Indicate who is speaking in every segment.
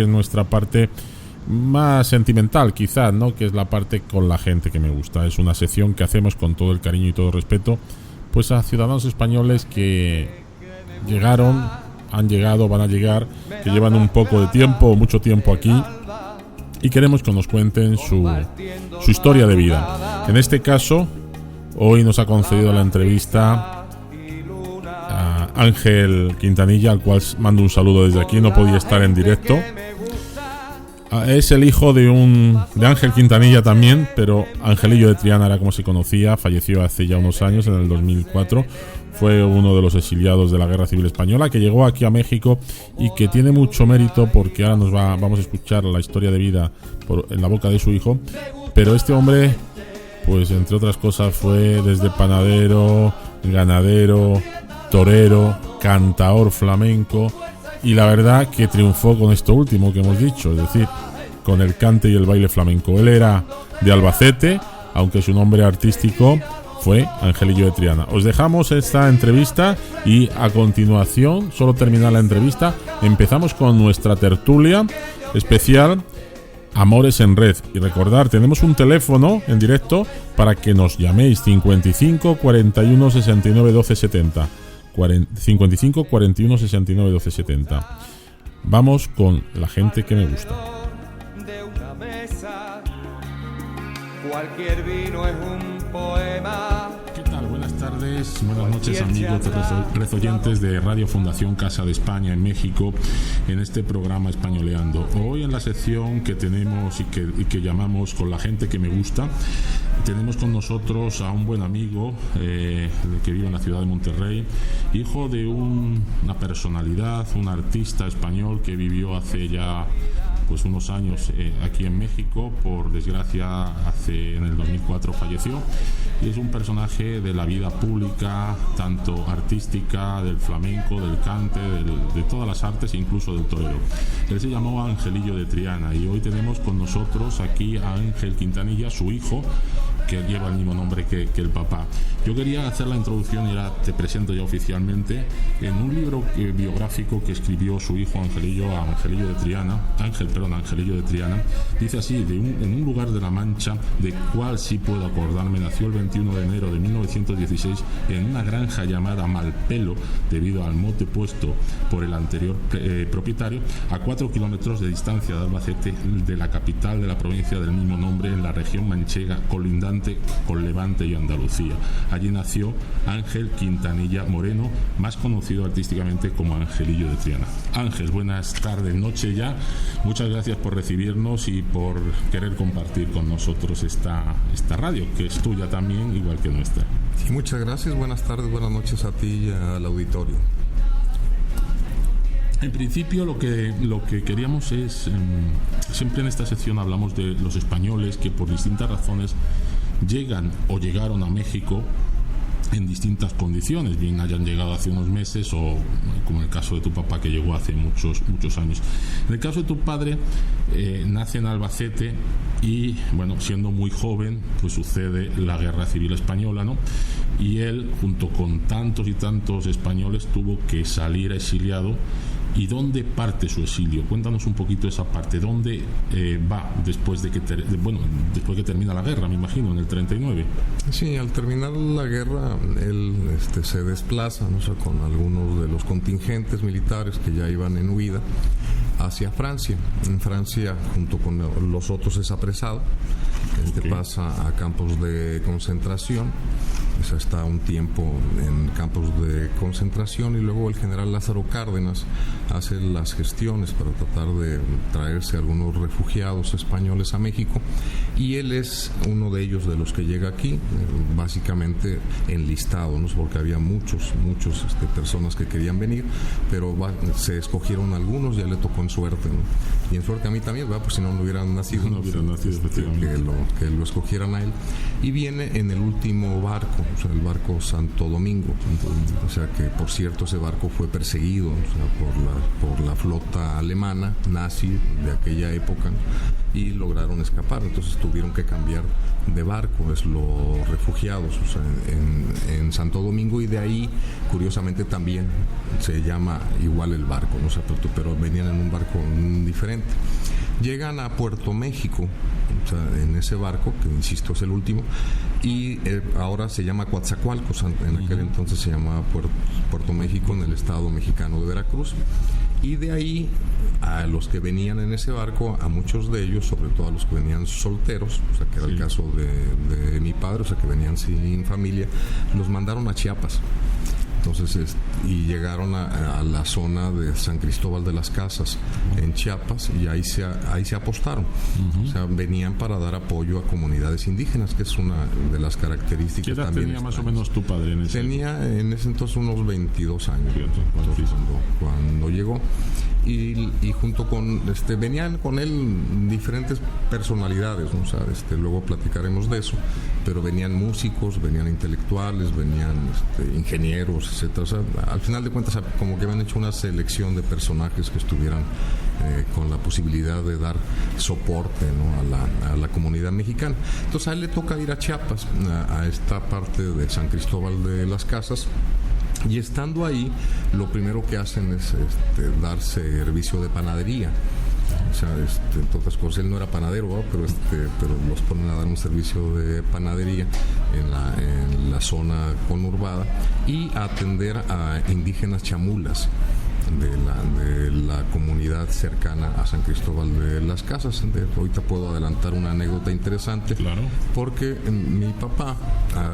Speaker 1: es nuestra parte más sentimental, quizás, ¿no? Que es la parte con la gente que me gusta. Es una sección que hacemos con todo el cariño y todo el respeto, pues a ciudadanos españoles que llegaron, han llegado, van a llegar, que llevan un poco de tiempo o mucho tiempo aquí y queremos que nos cuenten su historia de vida. En este caso, hoy nos ha concedido la entrevista a Ángel Quintanilla, al cual mando un saludo desde aquí. No podía estar en directo. Es el hijo de Ángel Quintanilla también, pero Angelillo de Triana era como se conocía. Falleció hace ya unos años, en el 2004. Fue uno de los exiliados de la Guerra Civil Española, que llegó aquí a México y que tiene mucho mérito, porque ahora vamos a escuchar la historia de vida en la boca de su hijo. Pero este hombre, pues entre otras cosas, fue desde panadero, ganadero, torero, cantaor flamenco, y la verdad que triunfó con esto último que hemos dicho, es decir, con el cante y el baile flamenco. Él era de Albacete, aunque su nombre artístico fue Angelillo de Triana. Os dejamos esta entrevista y a continuación, solo terminar la entrevista, empezamos con nuestra tertulia especial Amores en Red. Y recordar, tenemos un teléfono en directo para que nos llaméis: 55 41 69 12 70. 55 41 69 12 70. Vamos con la gente que me gusta.
Speaker 2: De una mesa, cualquier vino es un poema.
Speaker 1: ¿Qué tal? Buenas tardes, buenas noches, amigos rezoyentes de Radio Fundación Casa de España en México, en este programa Españoleando. Hoy en la sección que tenemos y que llamamos Con la gente que me gusta, tenemos con nosotros a un buen amigo que vive en la ciudad de Monterrey, hijo de una personalidad, un artista español que vivió hace ya pues unos años aquí en México. Por desgracia, en el 2004 falleció, y es un personaje de la vida pública, tanto artística, del flamenco, del cante, de todas las artes, incluso del torero. Él se llamó Angelillo de Triana, y hoy tenemos con nosotros aquí a Ángel Quintanilla, su hijo, que lleva el mismo nombre que el papá. Yo quería hacer la introducción y ahora te presento ya oficialmente en un libro biográfico que escribió su hijo Angelillo de Triana. Angelillo de Triana. Dice así: en un lugar de la Mancha, de cual sí puedo acordarme, nació el 21 de enero de 1916 en una granja llamada Malpelo, debido al mote puesto por el anterior propietario, a 4 kilómetros de distancia de Albacete, de la capital de la provincia del mismo nombre, en la región manchega colindante con Levante y Andalucía. Allí nació Ángel Quintanilla Moreno, más conocido artísticamente como Angelillo de Triana. Ángel, buenas tardes, noche ya. Muchas gracias por recibirnos y por querer compartir con nosotros esta radio, que es tuya también, igual que nuestra.
Speaker 3: Sí, muchas gracias. Buenas tardes, buenas noches a ti y al auditorio.
Speaker 1: En principio lo que queríamos es, siempre en esta sección hablamos de los españoles que por distintas razones llegan o llegaron a México en distintas condiciones, bien hayan llegado hace unos meses o como en el caso de tu papá, que llegó hace muchos años. En el caso de tu padre, nace en Albacete y, bueno, siendo muy joven, pues sucede la Guerra Civil Española, ¿no? Y él, junto con tantos y tantos españoles, tuvo que salir exiliado. ¿Y dónde parte su exilio? Cuéntanos un poquito esa parte. ¿Dónde va después de que termina la guerra, me imagino, en el 39?
Speaker 3: Sí, al terminar la guerra, él se desplaza, ¿no? O sea, con algunos de los contingentes militares que ya iban en huida hacia Francia. En Francia, junto con los otros, es apresado. Okay. Pasa a campos de concentración. Pues está un tiempo en campos de concentración, y luego el general Lázaro Cárdenas hace las gestiones para tratar de traerse algunos refugiados españoles a México, y él es uno de ellos, de los que llega aquí, básicamente enlistado, ¿no? Porque había muchos personas que querían venir, pero se escogieron algunos, ya le tocó en suerte, ¿no? Y en suerte a mí también, ¿verdad? Pues si no hubieran nacido,
Speaker 1: efectivamente,
Speaker 3: que lo escogieran a él. Y viene en el último barco o sea, el barco Santo Domingo. O sea, que por cierto ese barco fue perseguido, o sea, por la flota alemana nazi de aquella época, y lograron escapar. Entonces tuvieron que cambiar de barco, es los refugiados, o sea, en Santo Domingo, y de ahí curiosamente también se llama igual el barco, ¿no? O sea, pero venían en un barco diferente. Llegan a Puerto México, o sea, en ese barco, que insisto es el último, y ahora se llama Coatzacoalcos, en aquel entonces se llamaba Puerto México, en el estado mexicano de Veracruz. Y de ahí a los que venían en ese barco, a muchos de ellos, sobre todo a los que venían solteros, o sea, que era el caso de mi padre, o sea, que venían sin familia, los mandaron a Chiapas. Entonces, y llegaron a la zona de San Cristóbal de las Casas, en Chiapas, y ahí se apostaron. O sea, venían para dar apoyo a comunidades indígenas, que es una de las características.
Speaker 1: ¿Qué edad
Speaker 3: también
Speaker 1: tenía más o menos tu padre en ese?
Speaker 3: Tenía en ese entonces unos 22 años, cuando llegó. Y junto con venían con él diferentes personalidades, ¿no? O sea, luego platicaremos de eso, pero venían músicos, venían intelectuales, venían ingenieros, etcétera. O sea, al final de cuentas, como que habían hecho una selección de personajes que estuvieran con la posibilidad de dar soporte, ¿no? a la comunidad mexicana. Entonces a él le toca ir a Chiapas, a esta parte de San Cristóbal de las Casas. Y estando ahí, lo primero que hacen es dar servicio de panadería. O sea, entre otras cosas, él no era panadero, ¿no? pero los ponen a dar un servicio de panadería en la zona conurbada, y a atender a indígenas chamulas de la comunidad cercana a San Cristóbal de las Casas. Ahorita puedo adelantar una anécdota interesante,
Speaker 1: claro,
Speaker 3: porque mi papá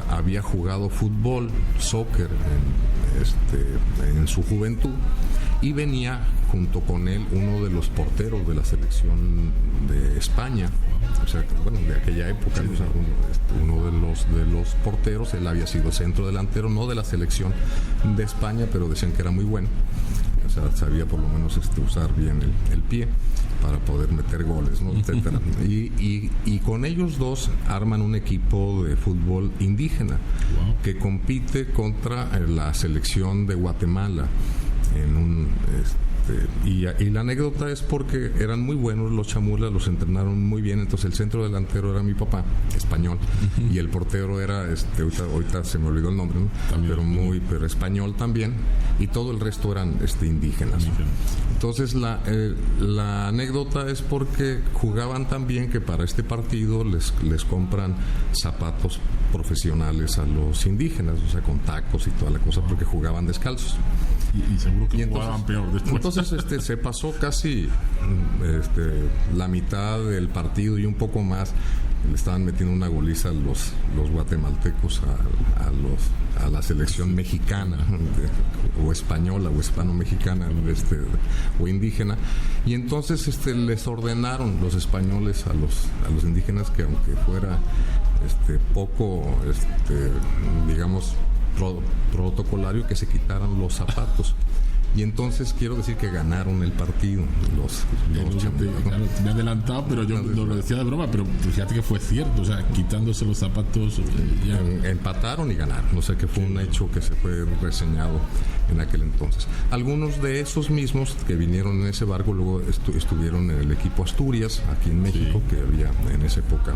Speaker 3: había jugado fútbol, soccer en su juventud, y venía junto con él uno de los porteros de la selección de España, o sea, bueno, de aquella época, sí. O sea, uno de los porteros. Él había sido centro delantero, no de la selección de España, pero decían que era muy bueno. O sea, sabía por lo menos usar bien el pie para poder meter goles, ¿no? Etcétera. Y con ellos dos arman un equipo de fútbol indígena, wow, que compite contra la selección de Guatemala en un y la anécdota es porque eran muy buenos los chamulas, los entrenaron muy bien. Entonces el centro delantero era mi papá, español, y el portero era ahorita se me olvidó el nombre, ¿no? También, pero español también, y todo el resto eran indígenas. Entonces la anécdota es porque jugaban tan bien que para este partido les compran zapatos profesionales a los indígenas, o sea, con tacos y toda la cosa, porque jugaban descalzos.
Speaker 1: Y seguro que jugaban peor después.
Speaker 3: Entonces se pasó casi la mitad del partido y un poco más. Le estaban metiendo una goliza los guatemaltecos a la selección mexicana, o española o hispano-mexicana, o indígena. Y entonces les ordenaron los españoles a los indígenas que, aunque fuera poco digamos protocolario, que se quitaran los zapatos. Y entonces quiero decir que ganaron el partido los
Speaker 1: claro, me he adelantado, pero yo lo decía de broma, pero fíjate que fue cierto, o sea, quitándose los zapatos
Speaker 3: empataron y ganaron. O sea, que fue un hecho que se fue reseñado en aquel entonces. Algunos de esos mismos que vinieron en ese barco luego estuvieron en el equipo Asturias, aquí en México, sí, que había en esa época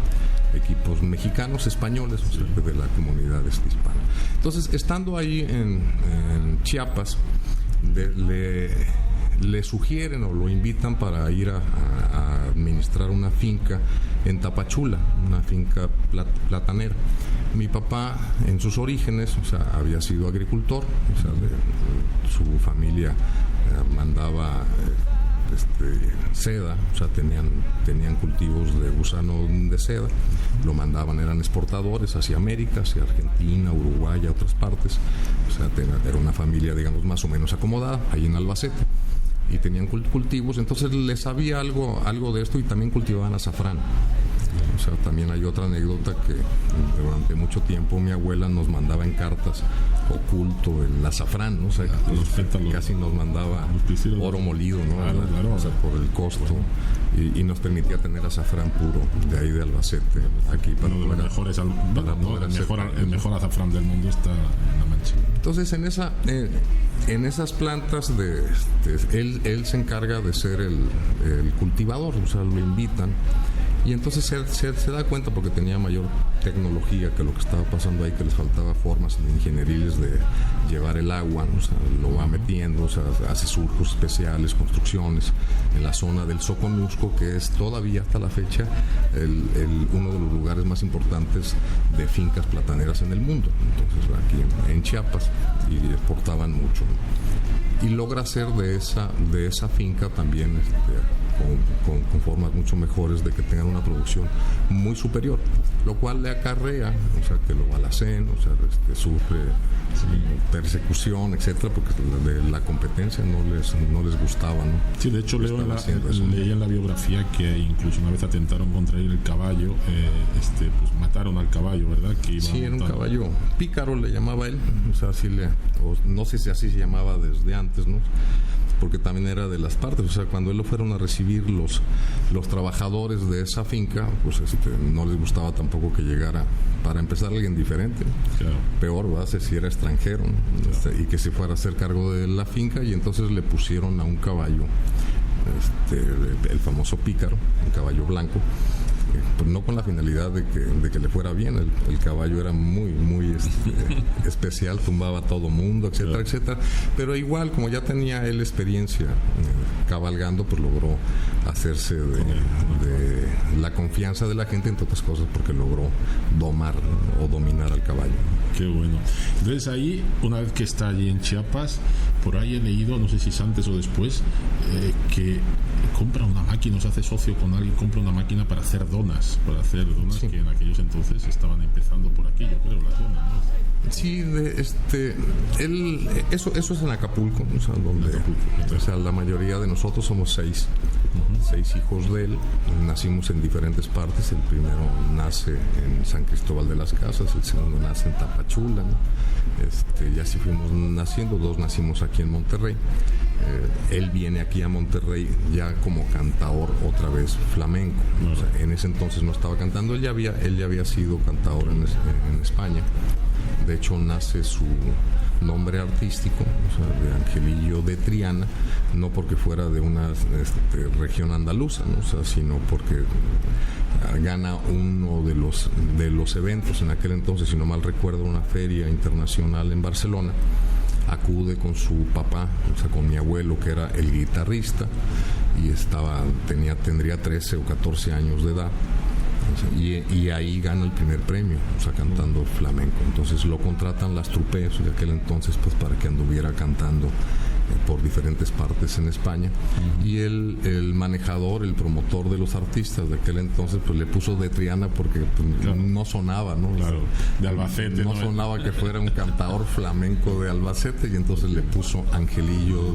Speaker 3: equipos mexicanos, españoles, o sea, de la comunidad hispana. Entonces, estando ahí en Chiapas, le sugieren o lo invitan para ir a administrar una finca en Tapachula, una finca platanera. Mi papá, en sus orígenes, o sea, había sido agricultor, o sea, su familia mandaba seda, o sea, tenían cultivos de gusano de seda, lo mandaban, eran exportadores hacia América, hacia Argentina, Uruguay, a otras partes. O sea, era una familia, digamos, más o menos acomodada ahí en Albacete, y tenían cultivos. Entonces les sabía algo de esto, y también cultivaban azafrán. O sea, también hay otra anécdota que durante mucho tiempo mi abuela nos mandaba en cartas oculto el azafrán, ¿no? O sea, casi nos mandaba oro molido, ¿no?
Speaker 1: Claro.
Speaker 3: O sea, por el costo. Y nos permitía tener azafrán puro de ahí de Albacete aquí para
Speaker 1: uno de los mejores, el mejor azafrán del mundo está en La Mancha.
Speaker 3: Entonces en esas plantas él se encarga de ser el cultivador, o sea, lo invitan. Y entonces se da cuenta, porque tenía mayor tecnología, que lo que estaba pasando ahí, que les faltaba formas ingenieriles de llevar el agua, ¿no? O sea, lo va metiendo, o sea, hace surcos especiales, construcciones en la zona del Soconusco, que es todavía hasta la fecha uno de los lugares más importantes de fincas plataneras en el mundo. Entonces aquí en Chiapas, y exportaban mucho, ¿no? Y logra hacer de esa finca también con formas mucho mejores de que tengan una producción muy superior, lo cual le acarrea, o sea, que lo balacen, o sea, sufre persecución, etcétera, porque de la competencia no les gustaba, ¿no?
Speaker 1: Sí, de hecho leí en la biografía que incluso una vez atentaron contra él el caballo, pues mataron al caballo, ¿verdad?
Speaker 3: Sí, era un caballo pícaro, le llamaba él, o sea, no sé si así se llamaba desde antes, ¿no? Porque también era de las partes, o sea, cuando él lo fueron a recibir los trabajadores de esa finca, pues no les gustaba tampoco que llegara, para empezar, alguien diferente, claro. Peor, ¿verdad? Si era extranjero, ¿no? Claro. Y que se fuera a hacer cargo de la finca, y entonces le pusieron a un caballo, el famoso pícaro, un caballo blanco, pues no con la finalidad de que le fuera bien. El caballo era muy, muy especial, tumbaba a todo mundo, etcétera, claro. Etcétera. Pero igual, como ya tenía él experiencia cabalgando, pues logró hacerse de la confianza de la gente, entre otras cosas, porque logró domar o dominar al caballo.
Speaker 1: Qué bueno. Entonces ahí, una vez que está allí en Chiapas, por ahí he leído, no sé si es antes o después, que compra una máquina, se hace socio con alguien, compra una máquina para hacer donas, sí. Que en aquellos entonces estaban empezando por aquí, yo creo, las donas, ¿no?
Speaker 3: Sí, eso es en Acapulco, o sea, donde o sea, la mayoría de nosotros somos 6 hijos de él. Nacimos en diferentes partes. El primero nace en San Cristóbal de las Casas, el segundo nace en Tapachula, ¿no? Y así fuimos naciendo. 2 nacimos aquí en Monterrey. Él viene aquí a Monterrey ya como cantador otra vez flamenco. O sea, en ese entonces no estaba cantando, él ya había sido cantador en España. De hecho, nace su nombre artístico, o sea, de Angelillo de Triana, no porque fuera de una región andaluza, ¿no? O sea, sino porque gana uno de los eventos en aquel entonces, si no mal recuerdo, una feria internacional en Barcelona. Acude con su papá, o sea, con mi abuelo, que era el guitarrista, y tendría 13 o 14 años de edad. Y ahí gana el primer premio, o sea, cantando flamenco. Entonces lo contratan las trupes de aquel entonces, pues, para que anduviera cantando por diferentes partes en España. Y el manejador, el promotor de los artistas de aquel entonces, pues le puso de Triana porque pues, claro. No sonaba, ¿no?
Speaker 1: Claro, de Albacete.
Speaker 3: No sonaba que fuera un cantador flamenco de Albacete, y entonces le puso Angelillo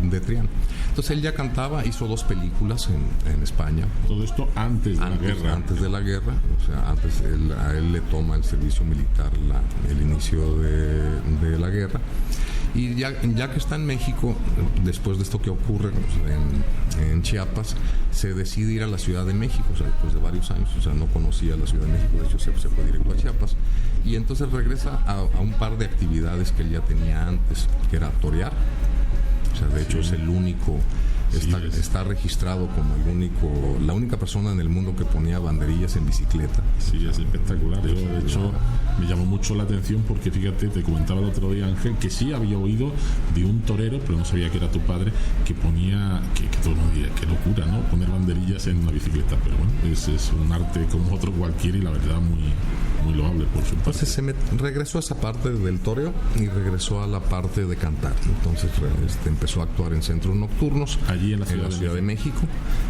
Speaker 3: de Triana. Entonces él ya cantaba, hizo 2 películas en España.
Speaker 1: Todo esto antes de la guerra.
Speaker 3: Antes de la guerra, o sea, antes a él le toma el servicio militar el inicio de la guerra. Y ya que está en México, después de esto que ocurre en Chiapas, se decide ir a la Ciudad de México, o sea, después de varios años. O sea, no conocía la Ciudad de México, de hecho se fue directo a Chiapas, y entonces regresa a un par de actividades que él ya tenía antes, que era torear. O sea, de hecho es el único, está registrado como la única persona en el mundo que ponía banderillas en bicicleta.
Speaker 1: Sí, es espectacular. Yo, de hecho, me llamó mucho la atención porque, fíjate, te comentaba el otro día, Ángel, que sí había oído de un torero, pero no sabía que era tu padre, que ponía, que todo el mundo diría, qué locura, ¿no? Poner banderillas en una bicicleta, pero bueno, es un arte como otro cualquiera, y la verdad muy loable por su parte.
Speaker 3: Entonces regresó a esa parte del toreo y regresó a la parte de cantar. Entonces empezó a actuar en centros nocturnos
Speaker 1: allí en la Ciudad
Speaker 3: de México,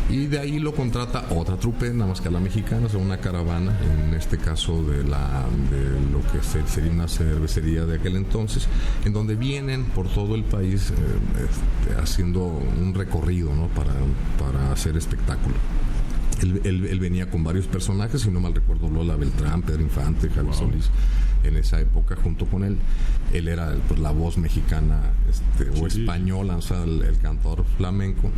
Speaker 3: y de ahí lo contrata otra trupe, nada más que a la mexicana, o sea, una caravana, en este caso de lo que sería una cervecería de aquel entonces, en donde vienen por todo el país haciendo un recorrido, ¿no? para hacer espectáculo. Él venía con varios personajes, si no mal recuerdo, Lola Beltrán, Pedro Infante, Javier Solís, en esa época junto con él. Él era pues, la voz mexicana o española, o sea, el cantador flamenco.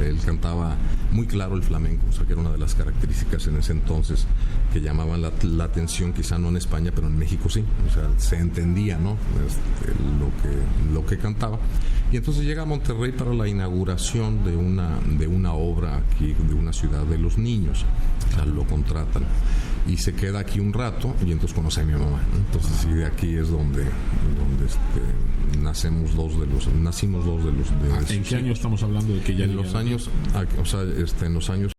Speaker 3: Él cantaba muy claro el flamenco, o sea, que era una de las características en ese entonces que llamaban la atención, quizá no en España, pero en México sí. O sea, se entendía, ¿no? Lo que cantaba. Y entonces llega a Monterrey para la inauguración de una obra aquí, de una ciudad de los niños. O sea, lo contratan y se queda aquí un rato y entonces conoce a mi mamá, ¿no? Entonces sí, de aquí es donde nacimos dos de los
Speaker 1: ¿En qué año estamos hablando de que ya
Speaker 3: en los años, o sea, en los años